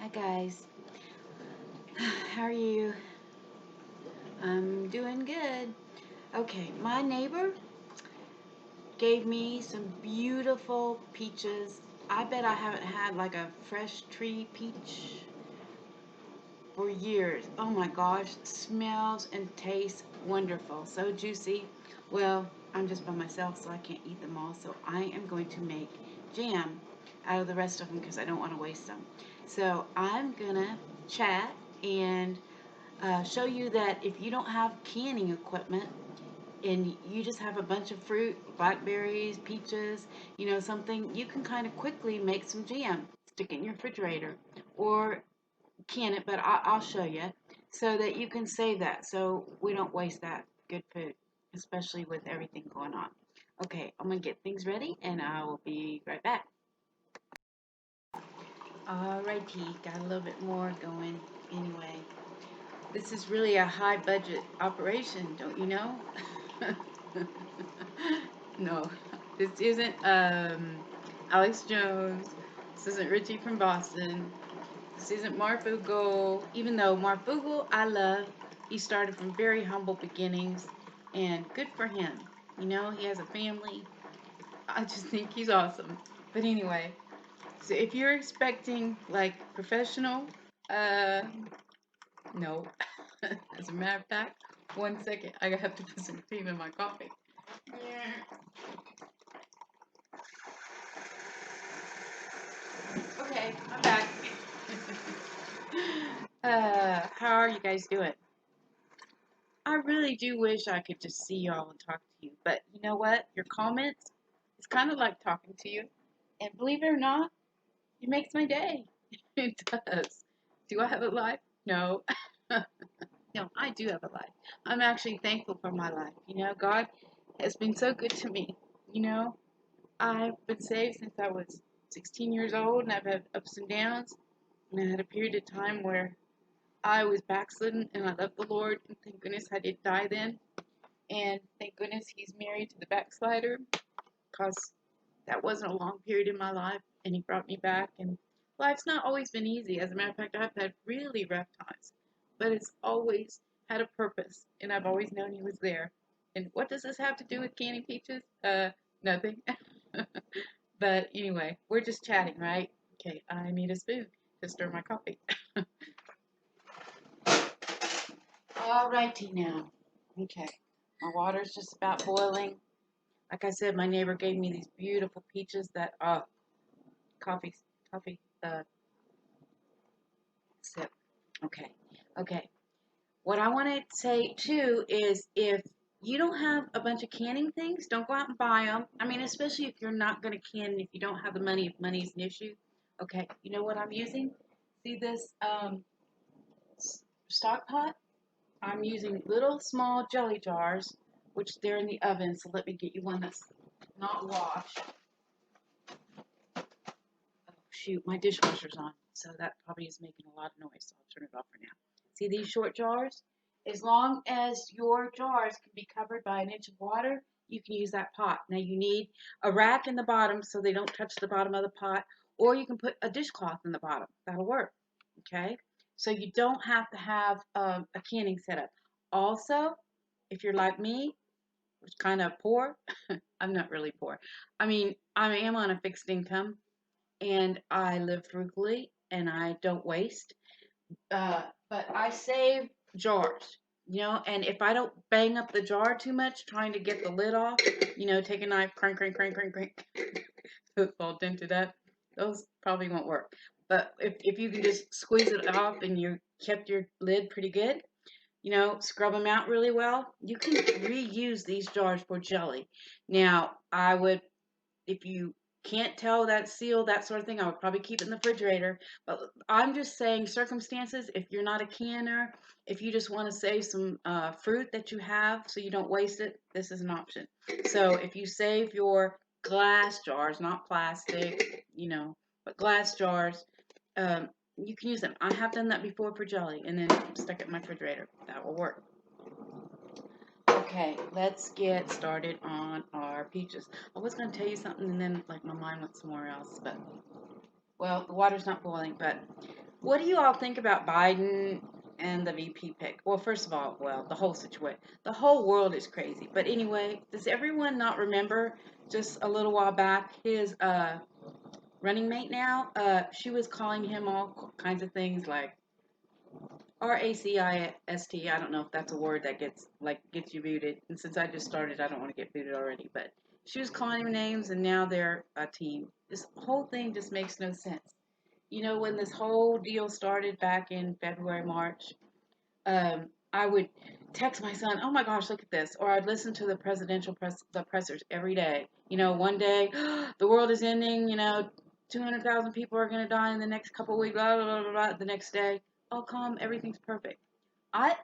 Hi guys, how are you? I'm doing good. Okay, my neighbor gave me some beautiful peaches. I bet I haven't had like a fresh tree peach for years. Oh my gosh, smells and tastes wonderful. So juicy. Well, I'm just by myself, so I can't eat them all. So I am going to make jam out of the rest of them because I don't want to waste them. So I'm gonna chat and show you that if you don't have canning equipment and you just have a bunch of fruit, blackberries, peaches, something, you can kind of quickly make some jam. Stick it in your refrigerator or can it, but I'll show you so that you can save that so we don't waste that good food, especially with everything going on. Okay, I'm gonna get things ready and I will be right back. Alrighty, got a little bit more going anyway. This is really a high budget operation, don't you know? No, this isn't Alex Jones. This isn't Richie from Boston. This isn't Marfugal. Even though Marfugal I love, he started from very humble beginnings, and good for him. He has a family. I just think he's awesome. But anyway, so if you're expecting like professional, uh, no. As a matter of fact, 1 second, I have to put some cream in my coffee. Okay, I'm back. How are you guys doing? I really do wish I could just see y'all and talk to you, but you know what? Your comments, it's kind of like talking to you, and believe it or not, it makes my day. It does. Do I have a life? No. No, I do have a life. I'm actually thankful for my life. God has been so good to me. You know, I've been saved since I was 16 years old, and I've had ups and downs. And I had a period of time where I was backslidden, and I loved the Lord, and thank goodness I didn't die then. And thank goodness He's married to the backslider, because that wasn't a long period in my life, and He brought me back. And life's not always been easy. As a matter of fact, I've had really rough times, but it's always had a purpose, and I've always known He was there. And what does this have to do with canning peaches? Nothing. But anyway, we're just chatting, right? Okay, I need a spoon to stir my coffee. Alrighty now. Okay, my water's just about boiling. Like I said, my neighbor gave me these beautiful peaches that coffee coffee sip. Okay. Okay. What I want to say too is if you don't have a bunch of canning things, don't go out and buy them. I mean, especially if you're not going to can, if you don't have the money, if money's an issue. Okay, you know what I'm using? See this stock pot? I'm using little small jelly jars, which they're in the oven. So let me get you one that's not washed. Oh, shoot, my dishwasher's on, so that probably is making a lot of noise. So I'll turn it off for now. See these short jars? As long as your jars can be covered by an inch of water, you can use that pot. Now you need a rack in the bottom so they don't touch the bottom of the pot, or you can put a dishcloth in the bottom. That'll work. Okay? So you don't have to have a canning setup. Also, if you're like me, which kind of poor, I'm not really poor. I mean, I am on a fixed income and I live frugally and I don't waste. But I save jars, and if I don't bang up the jar too much trying to get the lid off, take a knife, crank, crank, crank, crank, crank, so it's all dented up, those probably won't work. But if you can just squeeze it off and you kept your lid pretty good, scrub them out really well, you can reuse these jars for jelly. Now, I would if you can't tell that seal, that sort of thing, I would probably keep it in the refrigerator. But I'm just saying circumstances, if you're not a canner, if you just want to save some fruit that you have so you don't waste it, this is an option. So if you save your glass jars, not plastic, but glass jars, you can use them. I have done that before for jelly and then stuck it in my refrigerator. That will work. Okay, let's get started on our peaches. I was going to tell you something and then like my mind went somewhere else, but well, the water's not boiling, but What do you all think about Biden and the VP pick? Well, first of all, the whole situation, the whole world is crazy. But anyway, does everyone not remember just a little while back his running mate now? She was calling him all kinds of things like racist. I don't know if that's a word that gets you booted. And since I just started, I don't want to get booted already. But she was calling him names, and now they're a team. This whole thing just makes no sense. You know, when this whole deal started back in February, March, I would text my son, "Oh my gosh, look at this," or I'd listen to the the pressers every day. You know, one day the world is ending. You know, 200,000 people are gonna die in the next couple of weeks. Blah blah blah blah. Blah. The next day, oh calm, everything's perfect. I,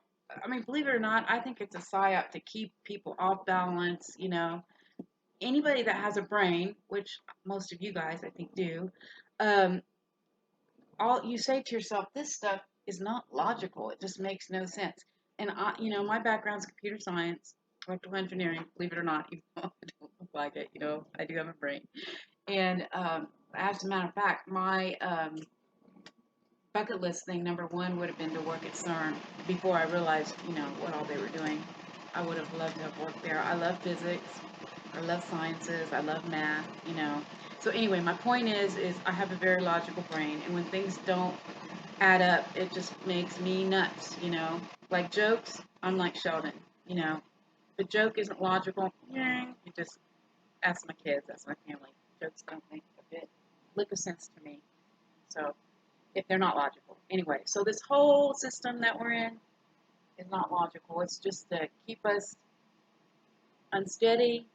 I mean, believe it or not, I think it's a psyop to keep people off balance. You know, anybody that has a brain, which most of you guys I think do, um, all you say to yourself, this stuff is not logical. It just makes no sense. And my background's computer science, electrical engineering. Believe it or not, even though I don't look like it, I do have a brain. And as a matter of fact, my bucket list thing number one would have been to work at CERN before I realized, what all they were doing. I would have loved to have worked there. I love physics. I love sciences. I love math. So anyway, my point is I have a very logical brain, and when things don't add up, it just makes me nuts. Like jokes, I'm like Sheldon, you know. If a joke isn't logical, you just ask my kids, ask my family. Jokes don't make a bit lick of sense to me. So if they're not logical. Anyway, so this whole system that we're in is not logical. It's just to keep us unsteady,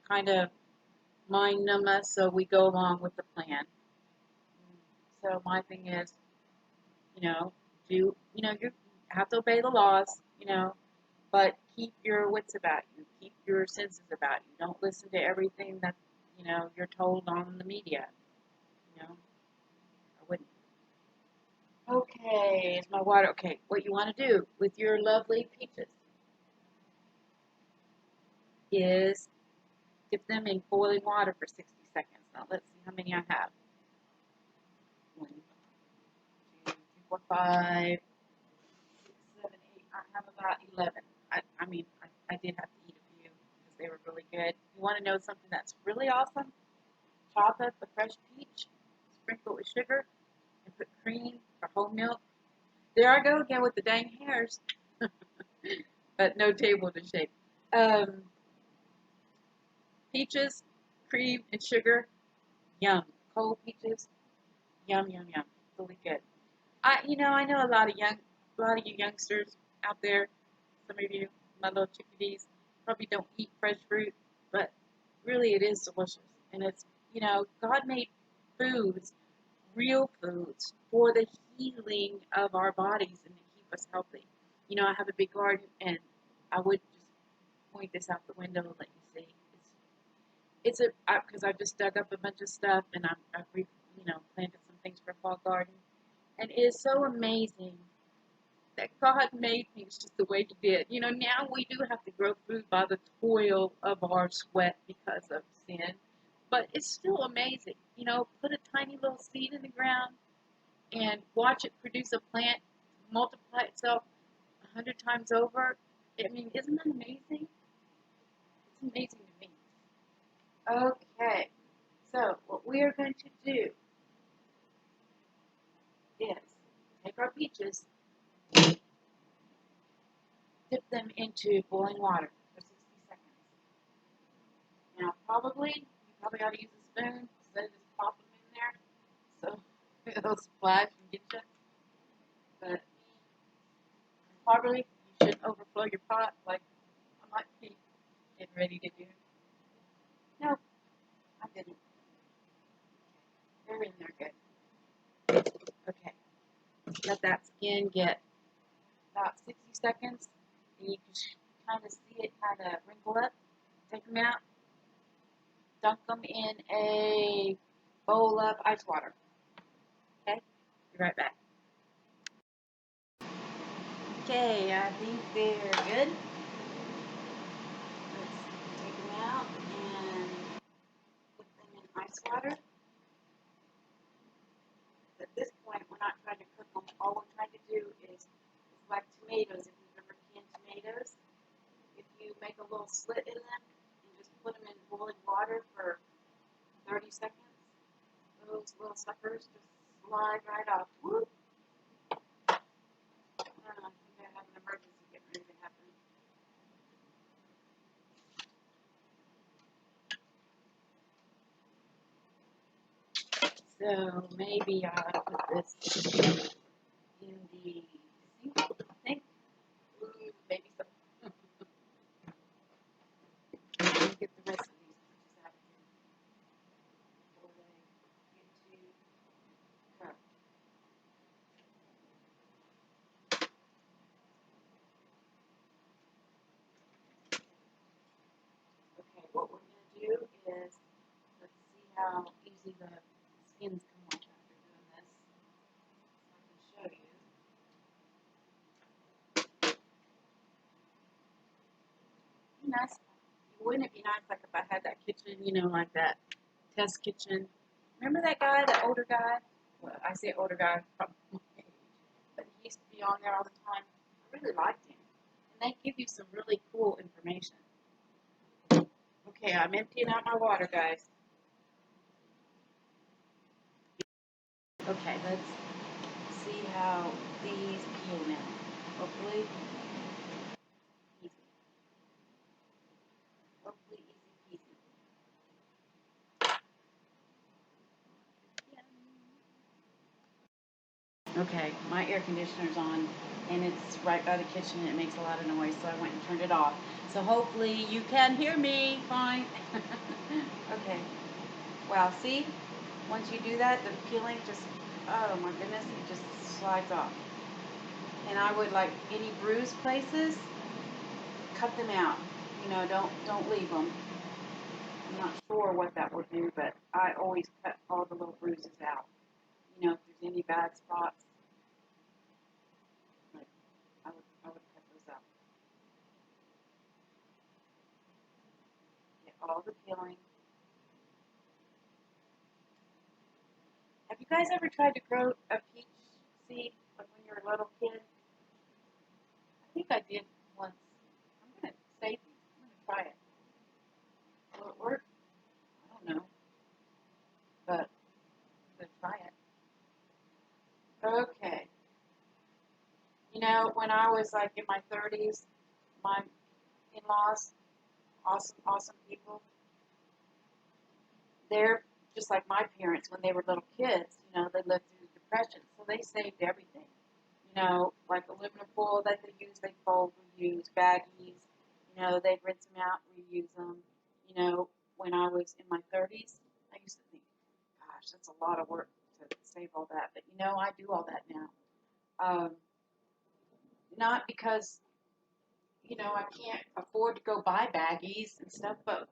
kind of mind numb us so we go along with the plan. So my thing is, you have to obey the laws, but keep your wits about you, keep your senses about you. Don't listen to everything that, you're told on the media. I wouldn't. Okay, is my water okay? What you want to do with your lovely peaches is dip them in boiling water for 60 seconds. Now let's see how many I have. 1, 2, 3, 4, 5, 6, 7, 8. I have about 11. I did have to eat a few because they were really good. You want to know something that's really awesome? Chop up a fresh peach, sprinkle it with sugar, and put cream or whole milk. There I go again with the dang hairs, but no table to shake. Um, Peaches, cream, and sugar. Yum. Cold peaches. Yum, yum, yum. Really good. I know a lot of you youngsters out there. Some of you, my little chickadees, probably don't eat fresh fruit, but really it is delicious. And God made foods, real foods, for the healing of our bodies and to keep us healthy. I have a big garden, and I would just point this out the window and let you see. Because I've just dug up a bunch of stuff, and I've planted some things for a fall garden, and it is so amazing that God made things just the way He did. Now we do have to grow food by the toil of our sweat because of sin, but it's still amazing. Put a tiny little seed in the ground and watch it produce a plant, multiply itself 100 times over. I mean, isn't that amazing? It's amazing to me. Okay, so what we are going to do is take our peaches, dip them into boiling water for 60 seconds. Now, you probably ought to use a spoon instead of just popping them in there, so it'll splash and get you. But probably you shouldn't overflow your pot like I might be getting ready to do. No, I didn't. They're in there good. Okay, let that skin get about 60 seconds, and you can kind of see it kind of wrinkle up. Take them out, dunk them in a bowl of ice water. Okay, be right back. Okay, I think they're good. Let's take them out and put them in ice water. At this point, when I try to cook them, all we're trying to do is like tomatoes. If you've ever canned tomatoes, if you make a little slit in them and just put them in boiling water for 30 seconds, those little suckers just slide right off. Whoop. I think I have an emergency getting ready to happen. So maybe I ought to put this in the sink, I think. Ooh, maybe so. Let me get the rest of these pieces out before they get too cooked. Okay, what we're going to do is, let's see how easy the skins come off after doing this. So I can show you. Nice. Wouldn't it be nice, like if I had that kitchen, like that test kitchen? Remember that guy, that older guy? Well, I say older guy, probably my age, but he used to be on there all the time. I really liked him, and they give you some really cool information. Okay, I'm emptying out my water, guys. Okay, let's see how these peel now. Hopefully, easy. Hopefully, easy peasy. Okay, my air conditioner's on, and it's right by the kitchen, and it makes a lot of noise, so I went and turned it off. So hopefully you can hear me fine. Okay. Wow, see? Once you do that, the peeling just, oh my goodness, it just slides off. And I would, like any bruised places, cut them out. Don't leave them. I'm not sure what that will do, but I always cut all the little bruises out. If there's any bad spots, like I would cut those out. Get all the peeling. Have you guys ever tried to grow a peach seed like when you were a little kid? I think I did once. I'm gonna save these. I'm gonna try it. Will it work? I don't know, but I'm gonna try it. Okay. When I was like in my 30s, my in-laws, awesome, awesome people, they're just like my parents when they were little kids. They lived through the Depression, so they saved everything. Like aluminum foil that they use, they fold, reuse, baggies, they rinse them out, reuse them. When I was in my 30s, I used to think, gosh, that's a lot of work to save all that. But I do all that now. Not because, I can't afford to go buy baggies and stuff, but,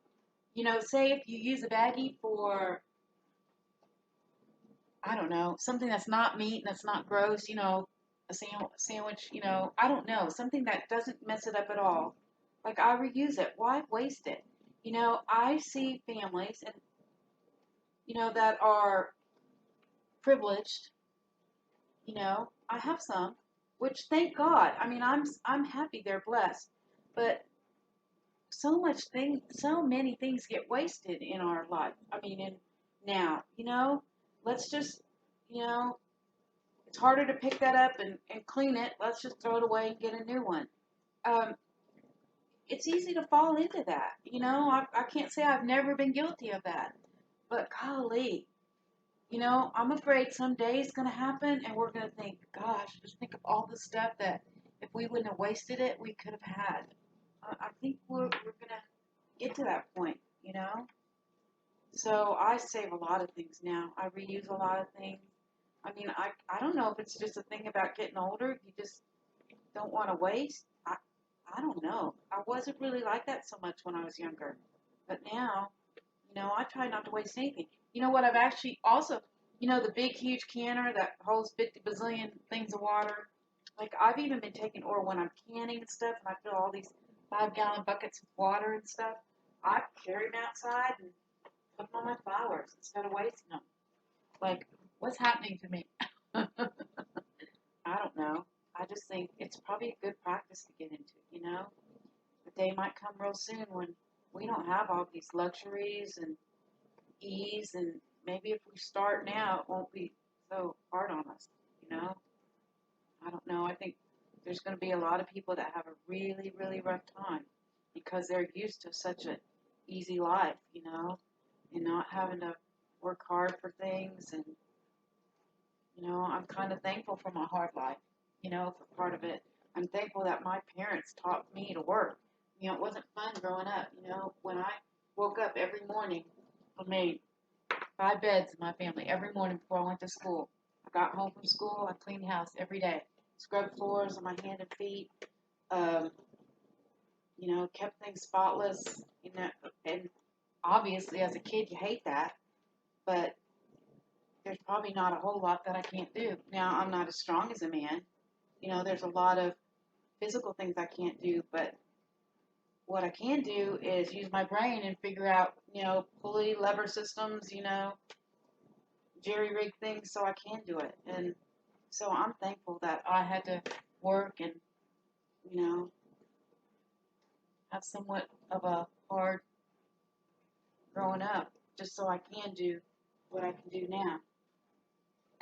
say if you use a baggie for, I don't know, something that's not meat and that's not gross, a sandwich, I don't know, something that doesn't mess it up at all. Like I reuse it. Why waste it? I see families and that are privileged. I have some, which thank God. I mean, I'm happy they're blessed, but so many things get wasted in our life. I mean, now, let's just, you know, it's harder to pick that up and clean it. Let's just throw it away and get a new one. Um, it's easy to fall into that. I can't say I've never been guilty of that, but golly, I'm afraid someday it's going to happen and we're going to think, gosh, just think of all the stuff that if we wouldn't have wasted it, we could have had. I think we're going to get to that point. So I save a lot of things now. I reuse a lot of things. I mean, I don't know if it's just a thing about getting older. You just don't want to waste. I don't know. I wasn't really like that so much when I was younger. But now, I try not to waste anything. You know what? I've actually also, the big, huge canner that holds 50 bazillion things of water. Like, I've even been taking, or when I'm canning and stuff, and I fill all these 5-gallon buckets of water and stuff, I carry them outside and put them on my flowers instead of wasting them. Like, what's happening to me? just think it's probably a good practice to get into, you know. The day might come real soon when we don't have all these luxuries and ease, and maybe if we start now, it won't be so hard on us, you know. I don't know. I think there's going to be a lot of people that have a really, really rough time because they're used to such an easy life, you know, and not having to work hard for things. And, you know, I'm kind of thankful for my hard life, you know, for part of it. I'm thankful that my parents taught me to work. You know, it wasn't fun growing up. You know, when I woke up every morning, I made 5 beds in my family every morning before I went to school. I got home from school, I cleaned the house every day, scrubbed floors on my hands and feet, um, you know, kept things spotless. You know, and obviously as a kid you hate that, but there's probably not a whole lot that I can't do. Now I'm not as strong as a man. You know, there's a lot of physical things I can't do, but what I can do is use my brain and figure out, you know, pulley lever systems, you know, jerry rig things so I can do it. And so I'm thankful that I had to work and, you know, have somewhat of a hard growing up just so I can do what I can do now.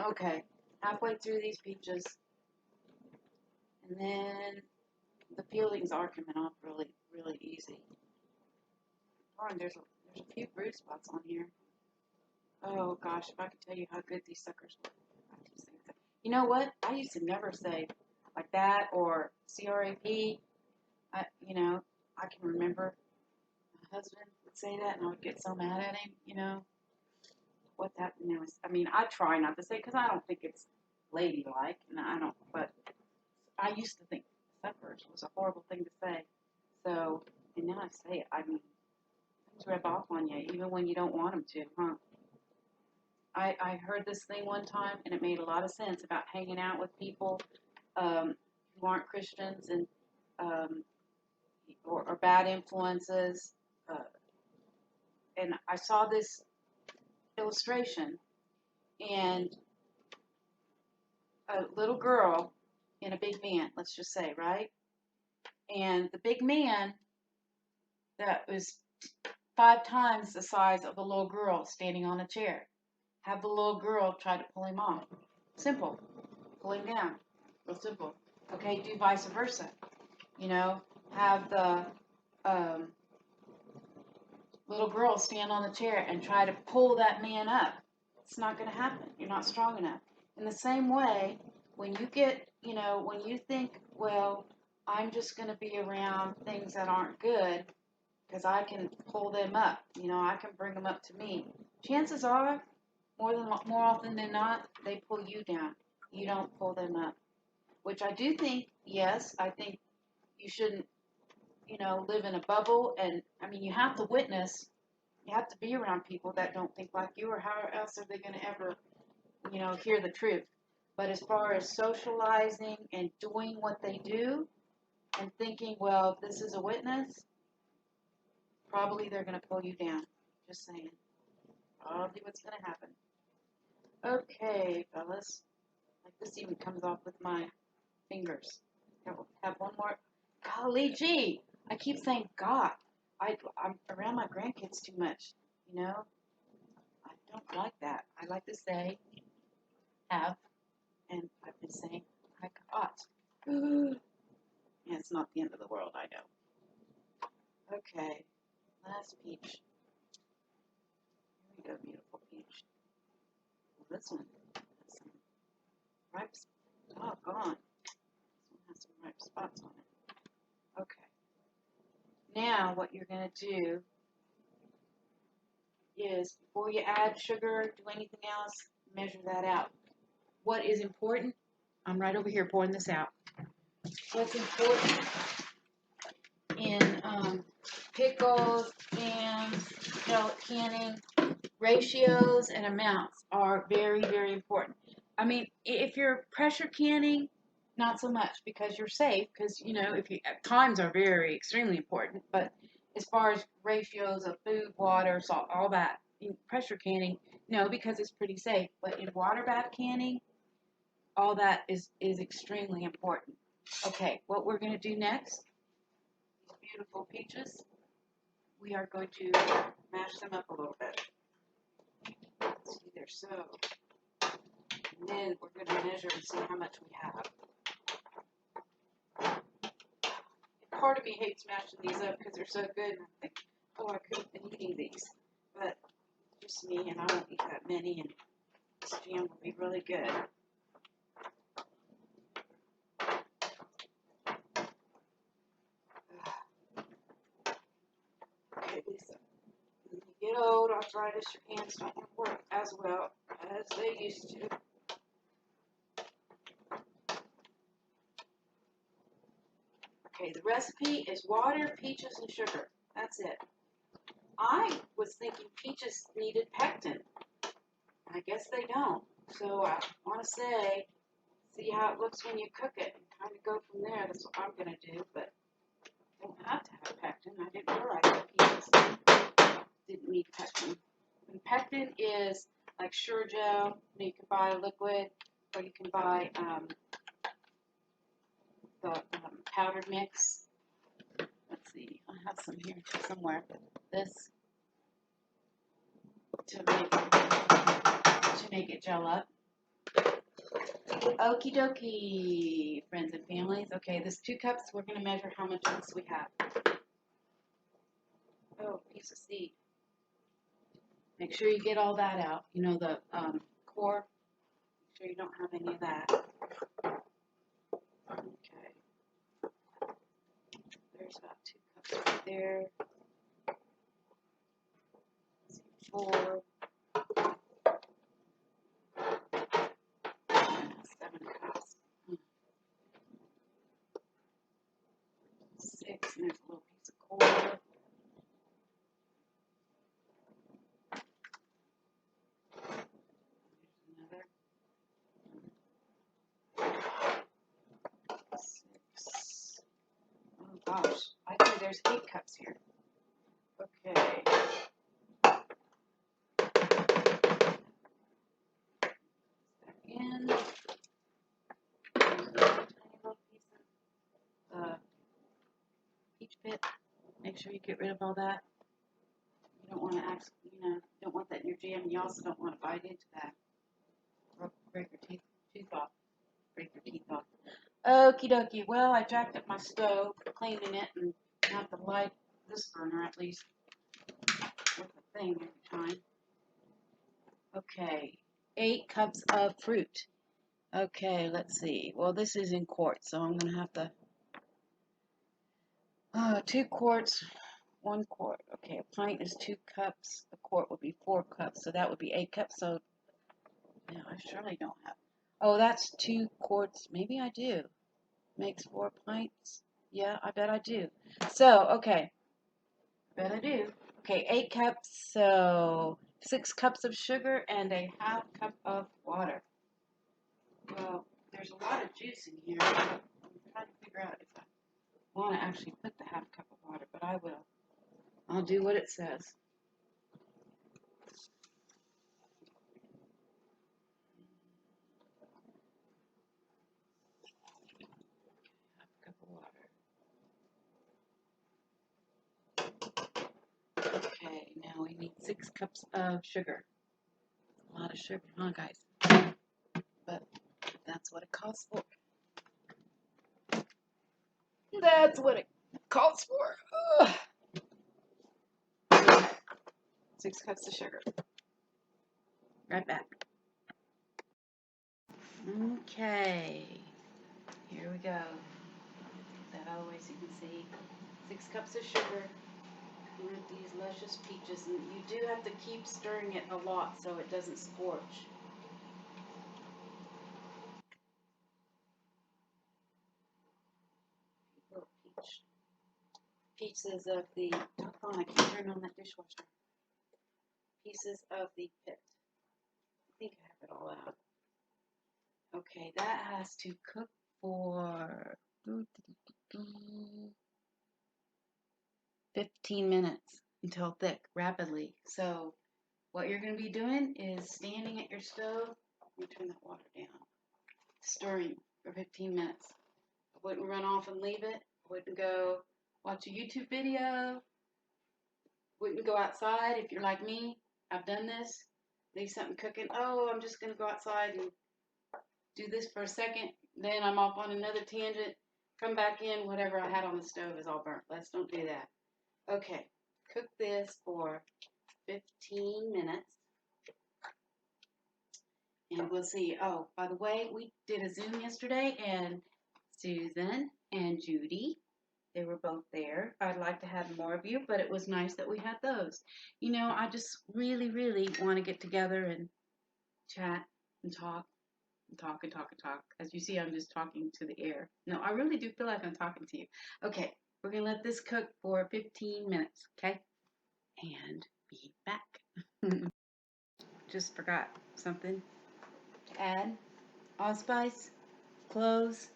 Okay, halfway through these peaches, and then the peelings are coming off really, really easy. Darn, there's a few bruise spots on here. Oh gosh, if I could tell you how good these suckers were. You know what? I used to never say like that or CRAP. You know, I can remember my husband would say that, and I would get so mad at him. You know what that? You know, I mean, I try not to say because I don't think it's ladylike, and I don't. But I used to think suckers was a horrible thing to say. So, and now I say it. I mean, things rub off on you even when you don't want them to, huh? I heard this thing one time, and it made a lot of sense about hanging out with people who aren't Christians and or bad influences. Uh, and I saw this illustration, and a little girl and a big man, let's just say, right? And the big man that was 5 times the size of the little girl standing on a chair. Have the little girl try to pull him off. Simple. Pull him down. Real simple. Okay, do vice versa. You know, have the little girl stand on the chair and try to pull that man up. It's not going to happen. You're not strong enough. In the same way, when you get, you know, when you think, well, I'm just going to be around things that aren't good because I can pull them up, you know, I can bring them up to me. Chances are, more often than not, they pull you down. You don't pull them up. Which I do think, yes, I think you shouldn't, you know, live in a bubble. And I mean, you have to witness, you have to be around people that don't think like you, or how else are they going to ever, you know, hear the truth. But as far as socializing and doing what they do and thinking, well, if this is a witness, probably they're going to pull you down. Just saying. Probably what's going to happen. Okay, fellas. Like this even comes off with my fingers. Have one more. Golly gee, I keep saying God. I'm around my grandkids too much, you know. I don't like that. I like to say have, and I've been saying I got. Yeah, it's not the end of the world, I know. Okay, last peach. Here we go, beautiful peach. Well, this one has some ripe, doggone. This one has some ripe spots on it. Okay. Now what you're going to do is before you add sugar, do anything else, measure that out. What is important? I'm right over here pouring this out. What's important in pickles, jams, canning, ratios and amounts are very, very important. I mean, if you're pressure canning, not so much because you're safe. Because you know, if you times are very extremely important. But as far as ratios of food, water, salt, all that, in pressure canning, no, because it's pretty safe. But in water bath canning, all that is extremely important. Okay, what we're going to do next, these beautiful peaches, we are going to mash them up a little bit. See, they're so. And then we're going to measure and see how much we have. Part of me hates mashing these up because they're so good, and I think, oh, I could have been eating these. But just me, and I won't eat that many, and this jam will be really good. Okay, Lisa. When you get old, arthritis, your hands don't work as well as they used to. Okay, the recipe is water, peaches, and sugar. That's it. I was thinking peaches needed pectin. I guess they don't. So I want to say, see how it looks when you cook it and kind of go from there. That's what I'm going to do, but don't have to have pectin. I didn't realize that peaches didn't need pectin. And pectin is like Sure-Jell. You can buy liquid, or you can buy the powdered mix. Let's see, I have some here somewhere. This to make it gel up. Okie dokie, friends and families. Okay, this 2 cups. We're gonna measure how much mix we have. Oh, piece of seed. Make sure you get all that out. You know, the core. Make sure you don't have any of that. Okay. There's about 2 cups right there. 4. 7 cups. 6, and there's a little piece of core. There's another. 6. Oh gosh, I think there's 8 cups here. Okay. In. There's a tiny little piece of peach pit. Make sure you get rid of all that. You don't want to don't want that in your jam, and you also don't want to bite into that. Or break your tooth off. Break your teeth off. Okie dokie. Well, I jacked up my stove, cleaning it, and have to light this burner at least with a thing every time. Okay, 8 cups of fruit. Okay, let's see. Well, this is in quarts, so I'm going to have to 2 quarts, 1 quart. Okay, a pint is 2 cups. A quart would be 4 cups, so that would be 8 cups. So, yeah, I surely don't have. Oh, that's 2 quarts. Maybe I do. Makes 4 pints. Yeah, I bet I do. So, okay. I bet I do. Okay, 8 cups, so 6 cups of sugar and a half cup of water. Well, there's a lot of juice in here. I'm trying to figure out if I want to actually put the half cup of water, but I will. I'll do what it says. Half cup of water. Okay, now we need 6 cups of sugar. A lot of sugar, huh, guys? But that's what it calls for. That's what it calls for. Ugh. 6 cups of sugar. Right back. Okay. Here we go. That always you can see. 6 cups of sugar with these luscious peaches. And you do have to keep stirring it a lot so it doesn't scorch. Little peach. Pieces of the, oh, I can't turn on that dishwasher. Pieces of the pit. I think I have it all out. Okay, that has to cook for 15 minutes until thick, rapidly. So what you're going to be doing is standing at your stove. Let me turn that water down. stirring for 15 minutes. I wouldn't run off and leave it. I wouldn't go watch a YouTube video. Wouldn't go outside if you're like me. I've done this. Leave something cooking. Oh, I'm just going to go outside and do this for a second. Then I'm off on another tangent. Come back in. Whatever I had on the stove is all burnt. Let's don't do that. Okay. Cook this for 15 minutes. And we'll see. Oh, by the way, we did a Zoom yesterday, and Susan and Judy, they were both there. I'd like to have more of you, but it was nice that we had those. You know, I just really, really want to get together and chat and talk and talk and talk and talk. As you see, I'm just talking to the air. No, I really do feel like I'm talking to you. Okay, we're going to let this cook for 15 minutes, okay? And be back. Just forgot something to add. Allspice, cloves,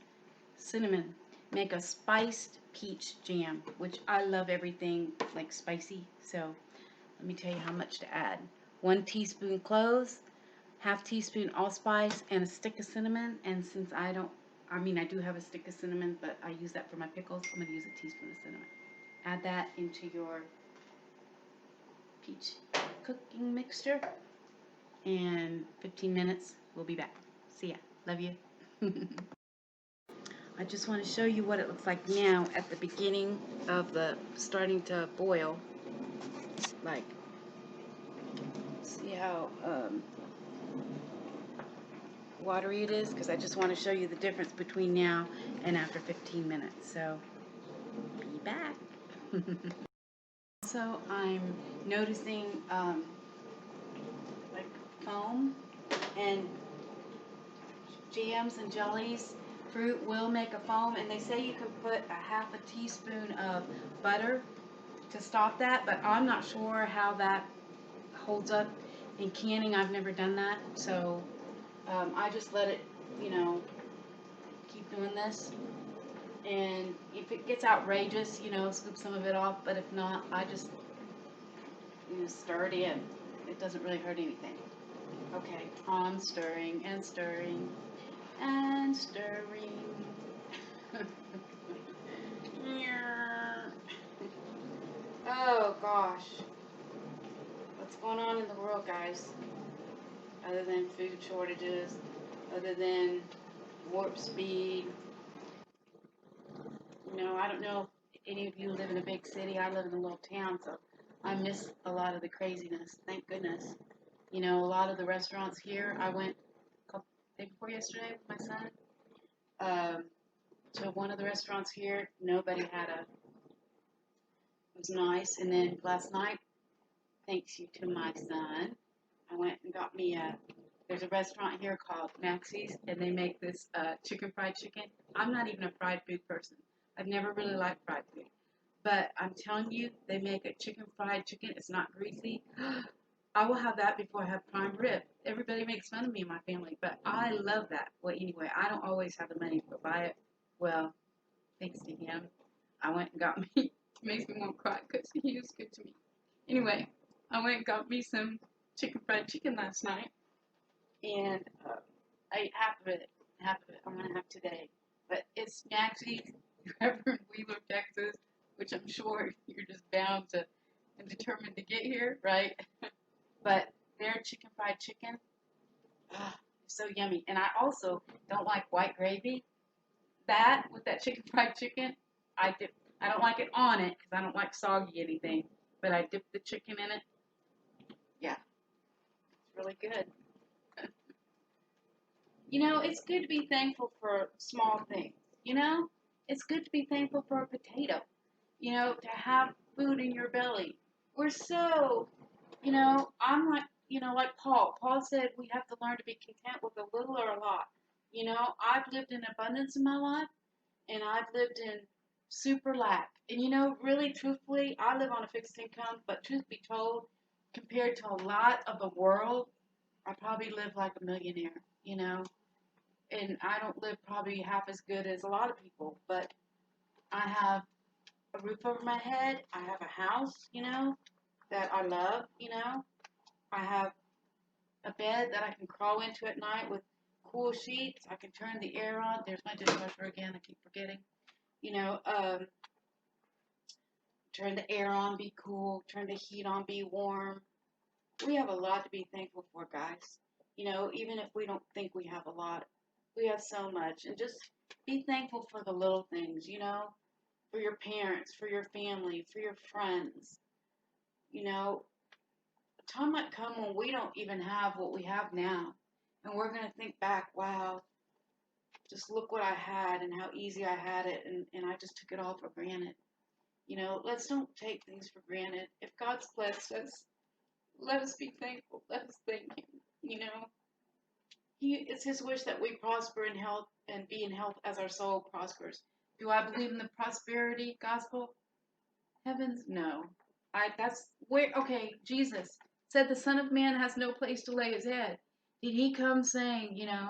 cinnamon. Make a spiced peach jam, which I love everything like spicy. So let me tell you how much to add. 1 teaspoon cloves, ½ teaspoon allspice, and a stick of cinnamon. And since I do have a stick of cinnamon, but I use that for my pickles, I'm going to use a teaspoon of cinnamon. Add that into your peach cooking mixture. And 15 minutes, we'll be back. See ya. Love you. I just want to show you what it looks like now at the beginning of the starting to boil. Like, see how watery it is? Because I just want to show you the difference between now and after 15 minutes. So, be back. So, I'm noticing like foam and jams and jellies. Fruit will make a foam, and they say you can put a ½ teaspoon of butter to stop that, but I'm not sure how that holds up in canning. I've never done that, so I just let it, keep doing this. And if it gets outrageous, scoop some of it off, but if not, I just stir it in. It doesn't really hurt anything. Okay, I'm stirring and stirring and stirring. Oh gosh, what's going on in the world, guys? Other than food shortages, other than warp speed. I don't know if any of you live in a big city. I live in a little town, so I miss a lot of the craziness. Thank goodness. A lot of the restaurants here, I went day before yesterday with my son to one of the restaurants here. Nobody had it was nice. And then last night, thanks to my son, I went and got me there's a restaurant here called Maxie's, and they make this fried chicken. I'm not even a fried food person. I've never really liked fried food. But I'm telling you, they make a fried chicken. It's not greasy. I will have that before I have prime rib. Everybody makes fun of me and my family, but I love that. Well, anyway, I don't always have the money to buy it. Well, thanks to him, I went and got me. It makes me want to cry because he was good to me. Anyway, I went and got me some fried chicken last night, and I ate half of it. Half of it I'm going to have today. But it's Maxie's, you're ever in Wheeler, Texas, which I'm sure you're just bound to and determined to get here, right? But their fried chicken, so yummy. And I also don't like white gravy. That, with that fried chicken, I don't like it on it because I don't like soggy anything. But I dip the chicken in it. Yeah, it's really good. It's good to be thankful for small things. It's good to be thankful for a potato. To have food in your belly. We're so, I'm like Paul. Paul said we have to learn to be content with a little or a lot. I've lived in abundance in my life, and I've lived in super lack. And really, truthfully, I live on a fixed income, but truth be told, compared to a lot of the world, I probably live like a millionaire, and I don't live probably half as good as a lot of people, but I have a roof over my head. I have a house, that I love, I have a bed that I can crawl into at night with cool sheets. I can turn the air on. There's my dishwasher again. I keep forgetting. You know, turn the air on, be cool. Turn the heat on, be warm. We have a lot to be thankful for, guys. You know, even if we don't think we have a lot, we have so much. And just be thankful for the little things, you know, for your parents, for your family, for your friends. You know, a time might come when we don't even have what we have now. And we're going to think back, wow, just look what I had and how easy I had it. And I just took it all for granted. You know, let's don't take things for granted. If God's blessed us, let us be thankful. Let us thank Him. You know, it's His wish that we prosper in health and be in health as our soul prospers. Do I believe in the prosperity gospel? Heavens, no. That's where, okay, Jesus said the Son of Man has no place to lay his head. Did he come saying, you know,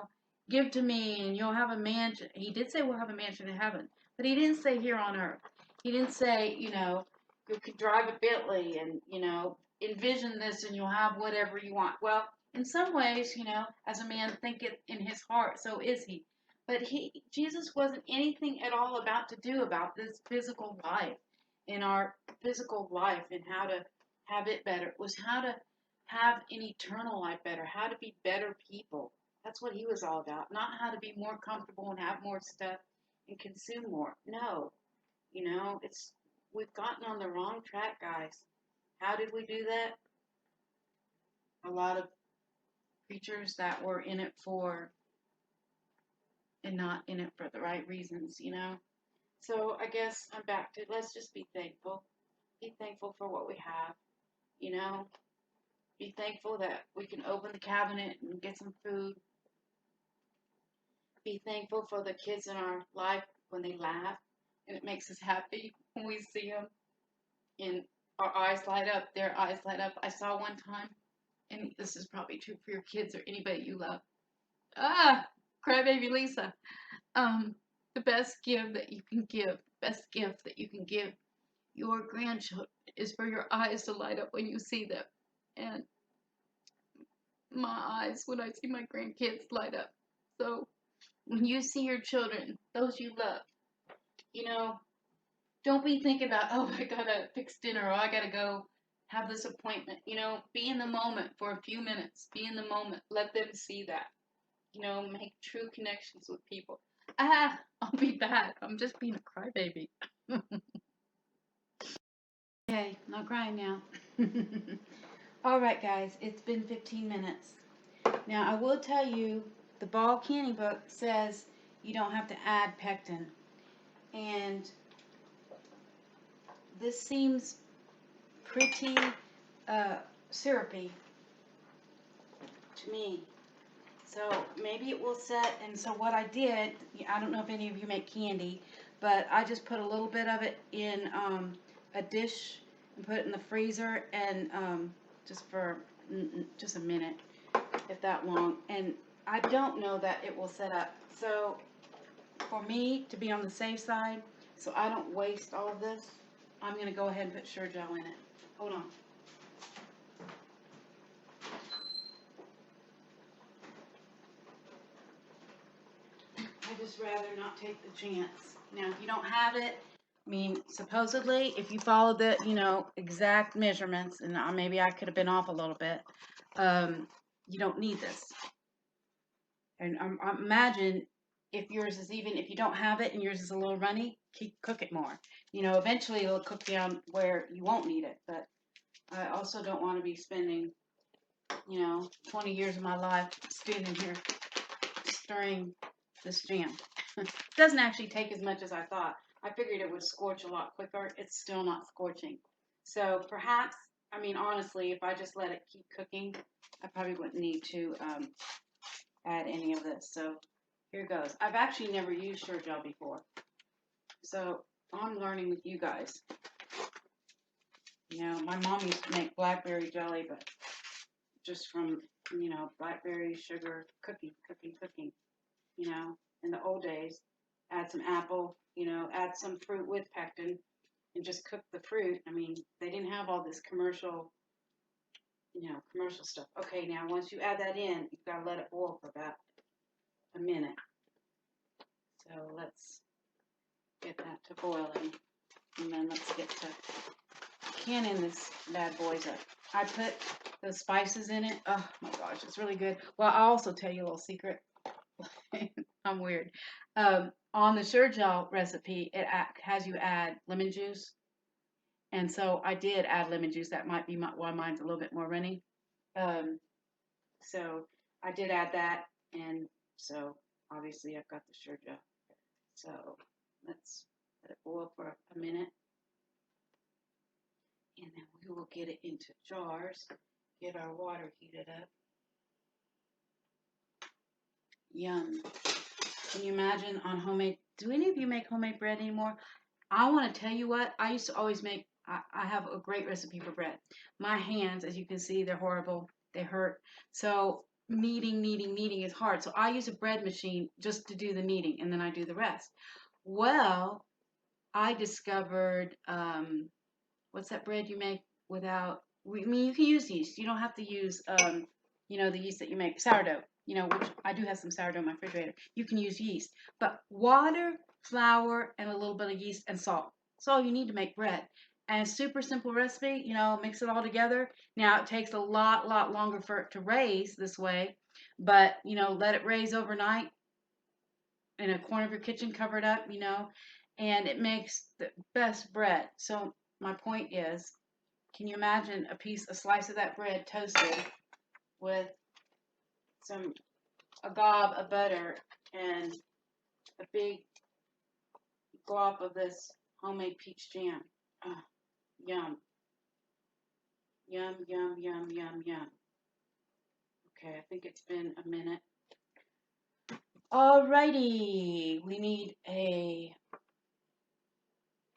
give to me and you'll have a mansion? He did say we'll have a mansion in heaven, but he didn't say here on earth. He didn't say, you know, you could drive a Bentley and, you know, envision this and you'll have whatever you want. Well, in some ways, you know, as a man thinketh in his heart, so is he. But Jesus wasn't anything at all about to do about this physical life in our physical life and how to have it better. It was how to have an eternal life better, how to be better people. That's what he was all about. Not how to be more comfortable and have more stuff and consume more. No. You know, we've gotten on the wrong track, guys. How did we do that? A lot of preachers that were in it for and not in it for the right reasons, you know. So I guess I'm back to let's just be thankful. Be thankful for what we have, you know. Be thankful that we can open the cabinet and get some food. Be thankful for the kids in our life when they laugh and it makes us happy when we see them and our eyes light up, their eyes light up. I saw one time, and this is probably true for your kids or anybody you love. Crybaby Lisa. The best gift that you can give, best gift that you can give your grandchildren is for your eyes to light up when you see them. And my eyes, when I see my grandkids, light up. So when you see your children, those you love, you know, don't be thinking about, oh, I gotta fix dinner or I gotta go have this appointment. You know, be in the moment for a few minutes. Be in the moment. Let them see that. You know, make true connections with people. I'll be bad. I'm just being a crybaby. Okay, not crying now. All right, guys, it's been 15 minutes. Now, I will tell you, the Ball Canning book says you don't have to add pectin. And this seems pretty syrupy to me. So maybe it will set, and so what I did, I don't know if any of you make candy, but I just put a little bit of it in a dish and put it in the freezer and just for just a minute, if that long. And I don't know that it will set up. So for me to be on the safe side, so I don't waste all of this, I'm going to go ahead and put Sure-Jell in it. Hold on. I'd just rather not take the chance. Now, if you don't have it, I mean, supposedly, if you follow the, you know, exact measurements, and maybe I could have been off a little bit, you don't need this. And imagine if yours is even, if you don't have it and yours is a little runny, cook it more. You know, eventually it'll cook down where you won't need it. But I also don't want to be spending, you know, 20 years of my life standing here stirring this jam. It doesn't actually take as much as I thought. I figured it would scorch a lot quicker. It's still not scorching. So perhaps, I mean, honestly, if I just let it keep cooking, I probably wouldn't need to add any of this. So here goes. I've actually never used Sure-Jell before. So I'm learning with you guys. You know, my mom used to make blackberry jelly, but just from, you know, blackberry, sugar, cooking, you know, in the old days. Add some apple, you know, add some fruit with pectin and just cook the fruit. I mean, they didn't have all this commercial, you know, commercial stuff. Okay, now once you add that in, you've got to let it boil for about minute. So let's get that to boiling, and then let's get to canning this bad boys up. I put the spices in it. Oh my gosh, it's really good. Well, I'll also tell you a little secret. I'm weird. On the Sure-Gel recipe, it has you add lemon juice. And so I did add lemon juice. That might be why mine's a little bit more runny. So I did add that. And so obviously I've got the Sure-Gel. So let's let it boil for a minute. And then we will get it into jars. Get our water heated up. Yum. Can you imagine on homemade? Do any of you make homemade bread anymore? I want to tell you what, I used to always make, I have a great recipe for bread. My hands, as you can see, they're horrible. They hurt. So kneading is hard. So I use a bread machine just to do the kneading, and then I do the rest. Well, I discovered, what's that bread you make without, I mean, you can use yeast. You don't have to use, the yeast that you make, sourdough, which I do have some sourdough in my refrigerator. You can use yeast. But water, flour, and a little bit of yeast and salt. That's all you need to make bread. And super simple recipe, mix it all together. Now, it takes a lot longer for it to raise this way. But, let it raise overnight in a corner of your kitchen, cover it up, and it makes the best bread. So my point is, can you imagine a slice of that bread toasted with a gob of butter and a big glop of this homemade peach jam? Yum. Yum, yum, yum, yum, yum. Okay, I think it's been a minute. Alrighty, we need a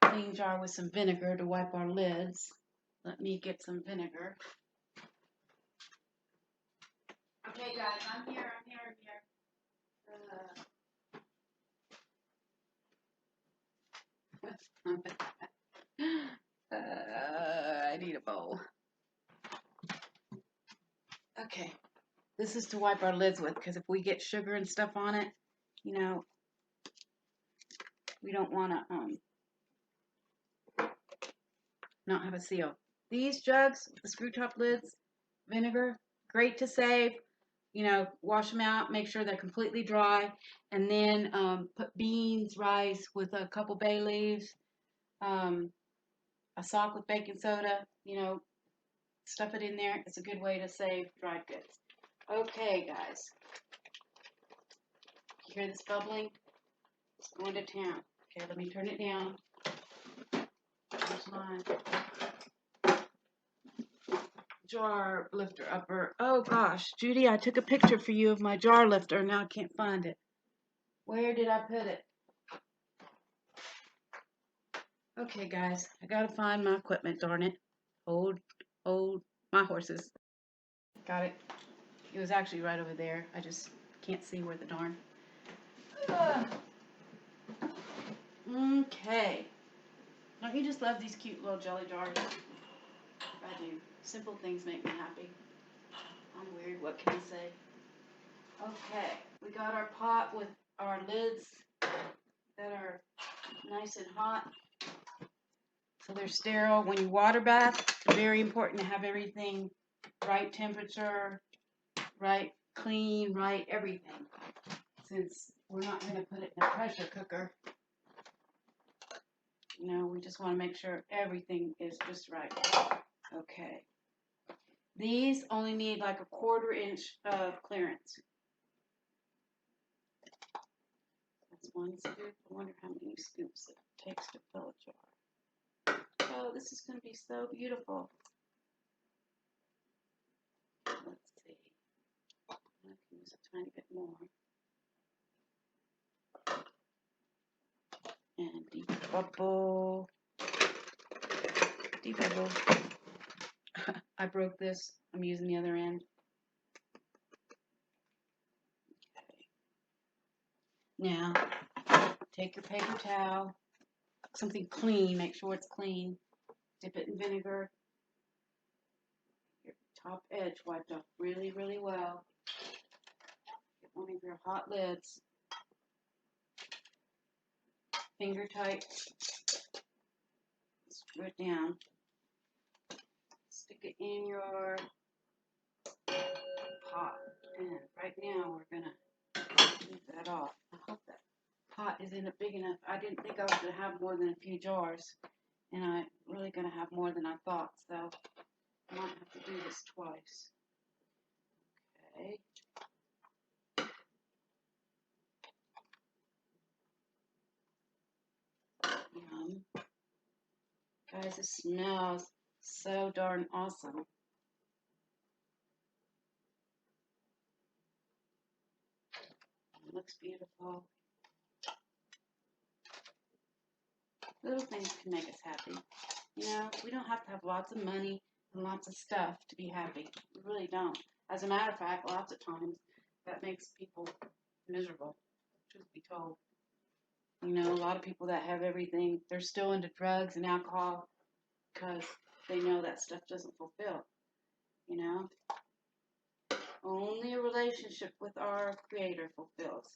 clean jar with some vinegar to wipe our lids. Let me get some vinegar. Okay, guys, I'm here. I need a bowl. Okay, this is to wipe our lids with, because if we get sugar and stuff on it, we don't want to not have a seal. These jugs, the screw top lids, vinegar, great to save. Wash them out, make sure they're completely dry, and then put beans, rice with a couple bay leaves, a sock with baking soda, stuff it in there. It's a good way to save dried goods. Okay, guys. You hear this bubbling? It's going to town. Okay, let me turn it down. There's my jar lifter upper. Oh gosh, Judy, I took a picture for you of my jar lifter. Now I can't find it. Where did I put it? Okay, guys, I gotta find my equipment, darn it. Hold my horses. Got it. It was actually right over there. I just can't see where the darn. Okay. Don't you just love these cute little jelly jars? I do. Simple things make me happy. I'm weird, what can I say? Okay, we got our pot with our lids that are nice and hot. So they're sterile. When you water bath, it's very important to have everything right temperature, right clean, right everything. Since we're not going to put it in a pressure cooker, we just want to make sure everything is just right. Okay. These only need like a 1/4 inch of clearance. That's 1 scoop. I wonder how many scoops it takes to fill a jar. Oh, this is going to be so beautiful. Let's see. I can use a tiny bit more. And deep bubble. Deep bubble. I broke this. I'm using the other end. Okay. Now, take your paper towel, something clean, make sure it's clean. Dip it in vinegar. Your top edge wiped off really well. one of your hot lids, finger tight, screw it down, stick it in your pot, and right now we're gonna move that off. I hope that pot isn't big enough. I didn't think I was gonna have more than a few jars, and I'm really gonna have more than I thought, so I might have to do this twice. Okay. Yum. Guys, it smells so darn awesome. It looks beautiful. Little things can make us happy. You know, we don't have to have lots of money and lots of stuff to be happy. We really don't. As a matter of fact, lots of times that makes people miserable, truth be told. You know, a lot of people that have everything, they're still into drugs and alcohol because they know that stuff doesn't fulfill. You know, only a relationship with our Creator fulfills.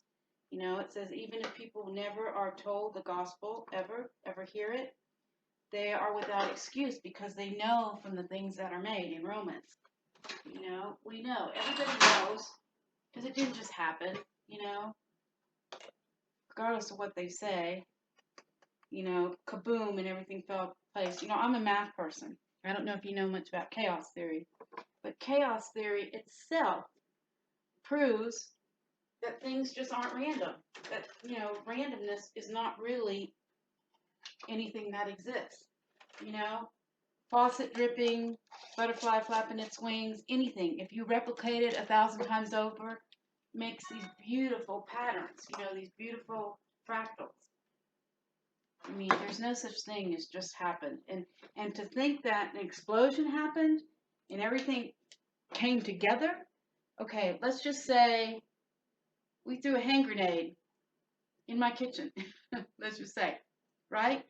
You know, it says even if people never are told the gospel, ever hear it, they are without excuse because they know from the things that are made in Romans. You know, we know. Everybody knows because it didn't just happen, you know. Regardless of what they say, you know, kaboom and everything fell into place. You know, I'm a math person. I don't know if you know much about chaos theory, but chaos theory itself proves that things just aren't random. That, you know, randomness is not really anything that exists. You know, faucet dripping, butterfly flapping its wings, anything. If you replicate it 1,000 times over, makes these beautiful patterns, you know, these beautiful fractals. I mean, there's no such thing as just happened. And to think that an explosion happened and everything came together, okay, let's just say we threw a hand grenade in my kitchen, let's just say, right?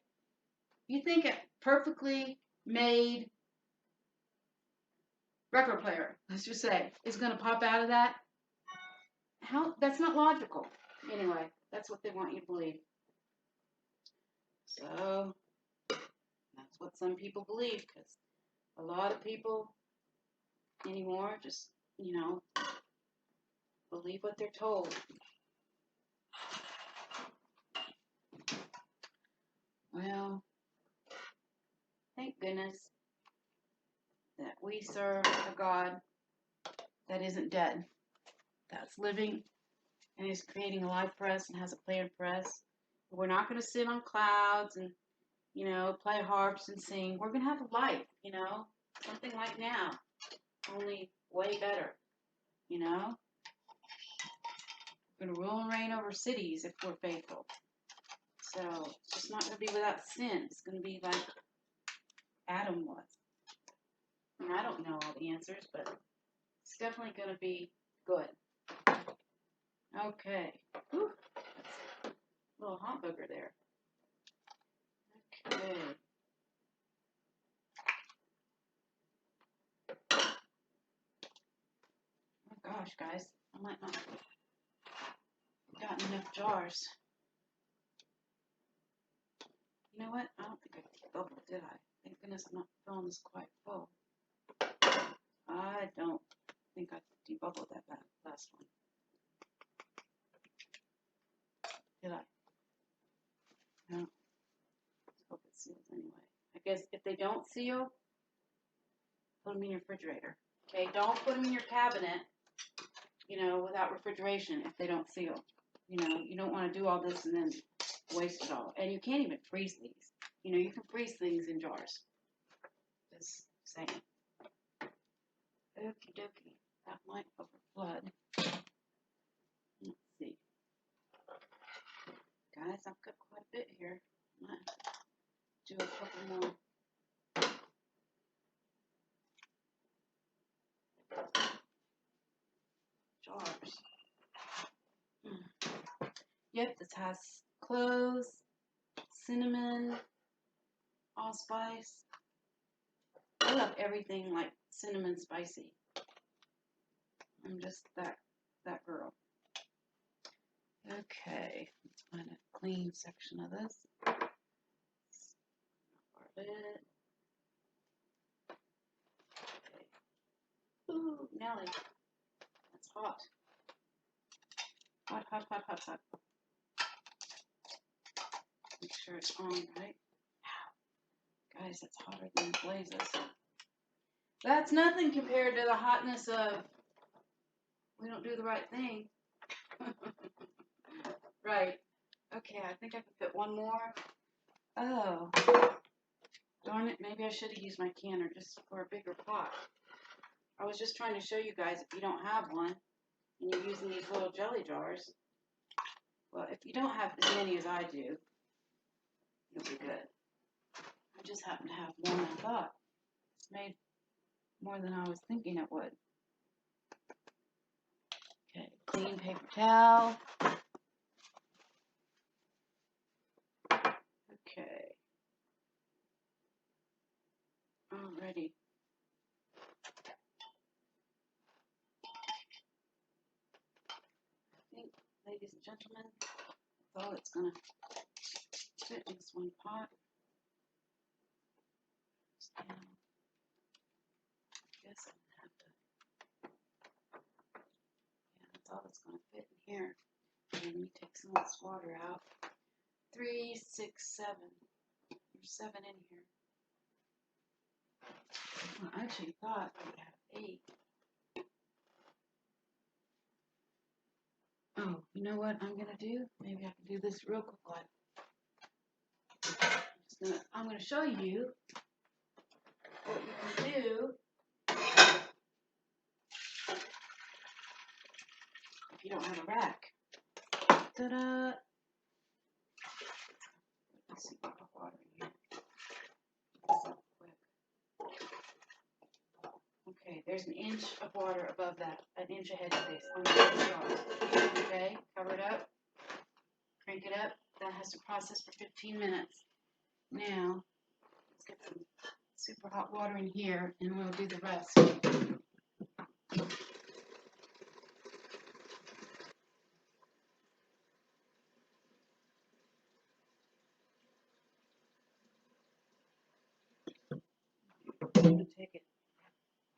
You think a perfectly made record player, let's just say, is going to pop out of that? How? That's not logical. Anyway, that's what they want you to believe. So, that's what some people believe, because a lot of people anymore just, you know, believe what they're told. Well, thank goodness that we serve a God that isn't dead, that's living and is creating a life for us and has a plan for us. We're not going to sit on clouds and, you know, play harps and sing. We're going to have a life, you know, something like now, only way better, you know. We're going to rule and reign over cities if we're faithful. So it's just not going to be without sin. It's going to be like Adam was. And I don't know all the answers, but it's definitely going to be good. Okay. Whew. That's a little hot booger there. Okay. Oh gosh, guys. I might not have gotten enough jars. You know what? I don't think I bubbled, did I? Thank goodness I'm not filling this quite full. I don't think I debubbled that last one. Did I? No. Let's hope it seals anyway. I guess if they don't seal, put them in your refrigerator. Okay, don't put them in your cabinet, you know, without refrigeration if they don't seal. You know, you don't want to do all this and then waste it all. And you can't even freeze these. You know, you can freeze things in jars. Just saying. Okie dokie. That might overflood. Let's see. Guys, I've got quite a bit here. I might do a couple more. Jars. Yep, this has cloves, cinnamon, allspice. I love everything like cinnamon spicy. I'm just that girl. Okay, let's find a clean section of this. Part it. Okay. Ooh, Nelly, that's hot. Hot, hot, hot, hot, hot. Make sure it's on, right? Guys, that's hotter than blazes. That's nothing compared to the hotness of we don't do the right thing. Right. Okay, I think I can fit one more. Oh, darn it. Maybe I should have used my canner just for a bigger pot. I was just trying to show you guys if you don't have one and you're using these little jelly jars. Well, if you don't have as many as I do, you'll be good. I just happen to have more than I thought. It's made more than I was thinking it would. Okay, clean paper towel. Okay. Alrighty. I think, ladies and gentlemen, that's all it's gonna fit in this one pot. So, I guess I'm gonna have to, yeah, that's all that's gonna fit in here. And let me take some of this water out. 3, 6, 7. There's 7 in here. Well, I actually thought I would have 8. Oh, you know what I'm gonna do? Maybe I can do this real quick. I'm gonna show you what you can do if you don't have a rack. Ta-da! Let's see, put the water in here. So quick. Okay, there's an inch of water above that, an inch ahead of this on the jar. Okay, cover it up, crank it up. That has to process for 15 minutes. Now, let's get some super hot water in here and we'll do the rest. I'm going to take it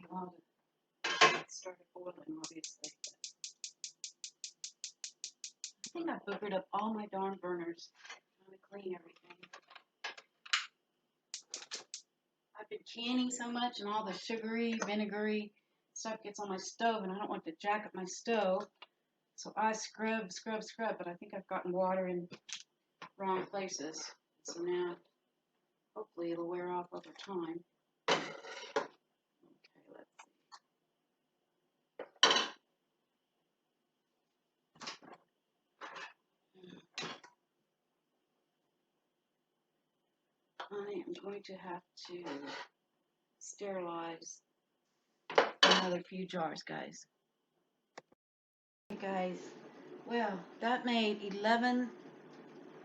while it started boiling, obviously. I think I boogered up all my darn burners. I'm going to clean everything. I've been canning so much and all the sugary, vinegary stuff gets on my stove and I don't want to jack up my stove. So I scrub, but I think I've gotten water in wrong places. So now, hopefully it'll wear off over time. Okay, let's see. I am going to have to sterilize another few jars, guys. Hey guys, well, that made 11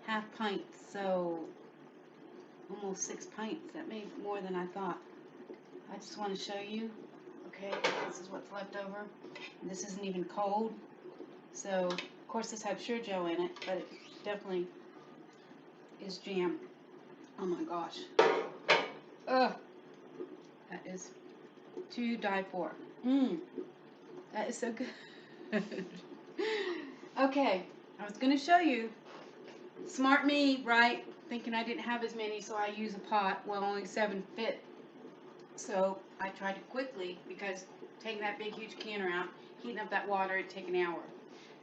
half pints, so almost 6 pints. That made more than I thought. I just want to show you, okay, this is what's left over. This isn't even cold, so of course this had Sure-Joe in it, but it definitely is jam. Oh my gosh. Ugh. That is to die for. That is so good. Okay, I was going to show you. Smart me, right? Thinking I didn't have as many, so I use a pot. Well, only 7 fit. So I tried to quickly, because taking that big, huge canner out, heating up that water, it'd take an hour.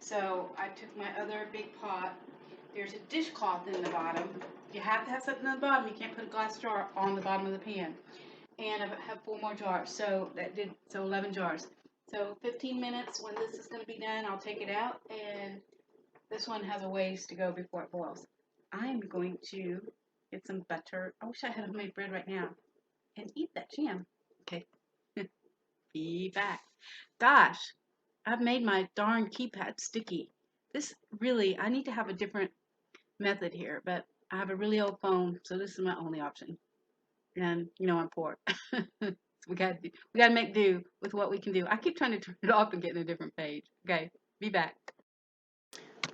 So I took my other big pot. There's a dishcloth in the bottom. You have to have something on the bottom. You can't put a glass jar on the bottom of the pan. And I have 4 more jars. So that did 11 jars. So 15 minutes. When this is going to be done, I'll take it out. And this one has a ways to go before it boils. I'm going to get some butter. I wish I had homemade bread right now. And eat that jam. Okay. Be back. Gosh, I've made my darn keypad sticky. This really, I need to have a different method here, but I have a really old phone, so this is my only option. And you know I'm poor. So we gotta make do with what we can do. I keep trying to turn it off and get in a different page. Okay, be back.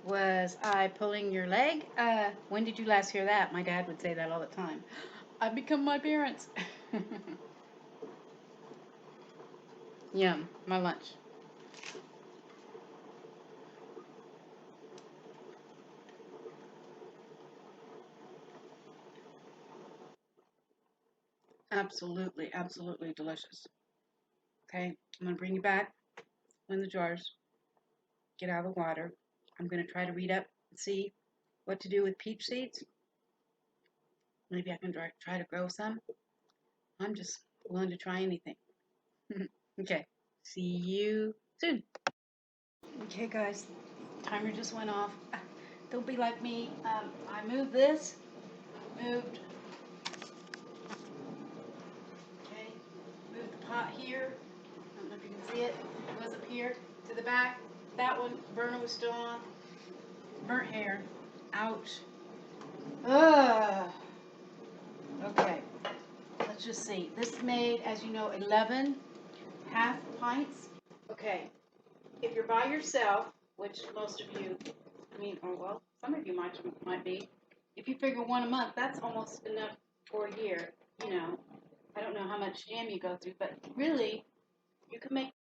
Was I pulling your leg? When did you last hear that? My dad would say that all the time. I've become my parents. Yum, my lunch. Absolutely, absolutely delicious. Okay, I'm gonna bring you back in the jars. Get out of the water. I'm gonna try to read up and see what to do with peach seeds. Maybe I can try to grow some. I'm just willing to try anything. Okay, see you soon. Okay, guys, timer just went off. Don't be like me. I moved this, moved, okay, moved the pot here. I don't know if you can see it. It was up here to the back. That one, burner was still on. Burnt hair. Ouch. Ugh. Okay, let's just see. This made, as you know, 11 half pints. Okay, if you're by yourself, which most of you, I mean, or well, some of you might be. If you figure one a month, that's almost enough for a year. You know, I don't know how much jam you go through, but really, you can make